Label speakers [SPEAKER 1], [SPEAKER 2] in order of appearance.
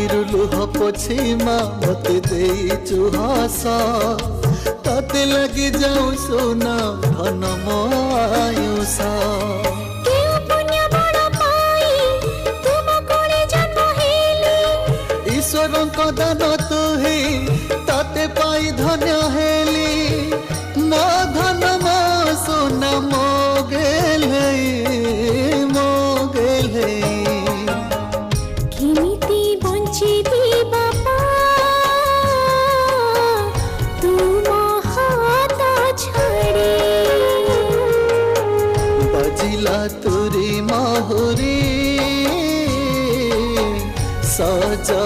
[SPEAKER 1] आखिर लुह पोछी माँ मत दे चुहास ताते लगी जाऊ सोना धन मो आयुष ईश्वर दान तु ही ताते पाई धन्य हेली मो धन मो सोना मो गेले मो गेले बजिला तुरी माहुरी सजा